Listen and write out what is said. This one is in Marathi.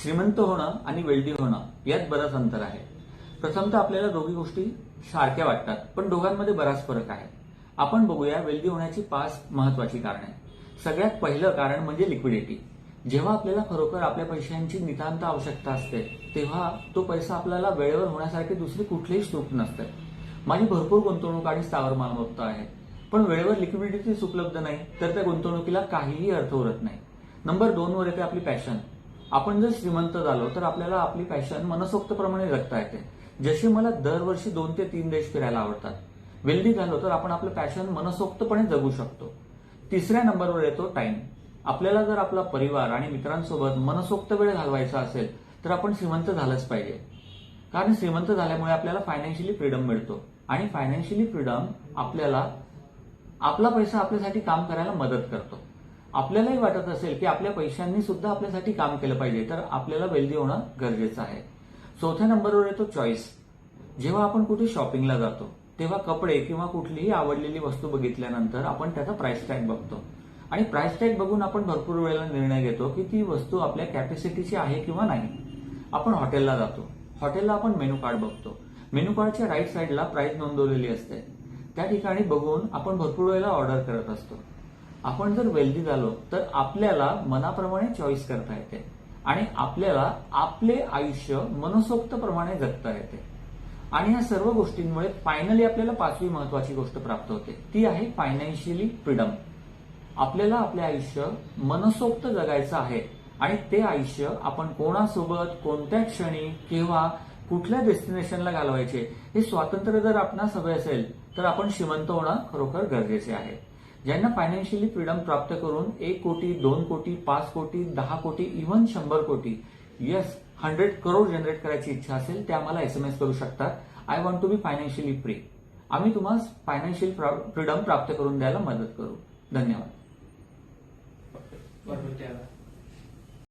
श्रीमंत होणं आणि वेल्दी होणं यात बरंच अंतर आहे. प्रथमतः आपल्याला दोघी गोष्टी सारख्या वाटतात, पण दोघांमध्ये बराच फरक आहे. आपण बघूया वेल्दी होण्याची 5 महत्वाची कारणे. सगळ्यात पहिलं कारण म्हणजे लिक्विडिटी. जेव्हा आपल्याला खरोखर आपल्या पैशांची नितांत आवश्यकता असते तेव्हा तो पैसा आपल्याला वेळेवर होण्यासारखे दुसरी कुठलीही स्रोत नसते. माझी भरपूर गुंतवणूक आणि स्थावर मालमत्ता आहे, पण वेळेवर लिक्विडिटीच उपलब्ध नाही तर त्या गुंतवणुकीला काहीही अर्थ उरत नाही. नंबर 2 वर येते आपली पॅशन. आपण जर श्रीमंत झालो तर आपल्याला आपली पॅशन मनसोक्तप्रमाणे जगता येते. जशी मला दरवर्षी 2 ते 3 देश फिरायला आवडतात. वेल्दी झालो तर आपण आपलं पॅशन मनसोक्तपणे जगू शकतो. तिसऱ्या नंबरवर येतो टाइम. आपल्याला जर आपला परिवार आणि मित्रांसोबत मनसोक्त वेळ घालवायचा असेल तर आपण श्रीमंत झालंच पाहिजे. कारण श्रीमंत झाल्यामुळे आपल्याला फायनान्शियली फ्रीडम मिळतो आणि फायनान्शियली फ्रीडम आपल्याला आपला पैसा आपल्यासाठी काम करायला मदत करतो. आपल्यालाही वाटत असेल की आपल्या पैशांनी सुद्धा आपल्यासाठी काम केलं पाहिजे तर आपल्याला वेल्दी होणं गरजेचं आहे. चौथ्या नंबरवर येतो चॉईस. जेव्हा आपण कुठे शॉपिंगला जातो तेव्हा कपडे किंवा कुठलीही आवडलेली वस्तू बघितल्यानंतर आपण त्याचा प्राइस टॅग बघतो आणि प्राइस टॅग बघून आपण भरपूर वेळेला निर्णय घेतो की ती वस्तू आपल्या कॅपॅसिटीची आहे किंवा नाही. आपण हॉटेलला जातो. हॉटेलला आपण मेनू कार्ड बघतो. मेनू कार्डच्या राईट साईडला प्राइस नोंदवलेली असते. त्या ठिकाणी बघून आपण भरपूर वेळेला ऑर्डर करत असतो. आपण जर वेल्दी झालो तर आपल्याला मनाप्रमाणे चॉईस करता येते आणि आपल्याला आपले आयुष्य मनसोक्तप्रमाणे जगता येते. आणि या सर्व गोष्टींमुळे फायनली आपल्याला 5वी महत्वाची गोष्ट प्राप्त होते, ती आहे फायनान्शियली फ्रीडम. आपल्याला आपले आयुष्य मनसोक्त जगायचं आहे आणि ते आयुष्य आपण कोणासोबत, कोणत्या क्षणी, केव्हा, कुठल्या डेस्टिनेशनला घालवायचे हे स्वातंत्र्य जर आपणास हवे असेल तर आपण श्रीमंत होणं खरोखर गरजेचे आहे. ज्यांना फायनान्शियली फ्रीडम प्राप्त करून 1 कोटी, 2 कोटी, 5 कोटी, 10 कोटी, इव्हन 100 कोटी, येस 100 करोड जनरेट करायची इच्छा असेल ते आम्हाला SMS करू शकतात. I want to be financially free. आम्ही तुम्हाला फायनान्शियल फ्रीडम प्राप्त करून द्यायला मदत करू. धन्यवाद.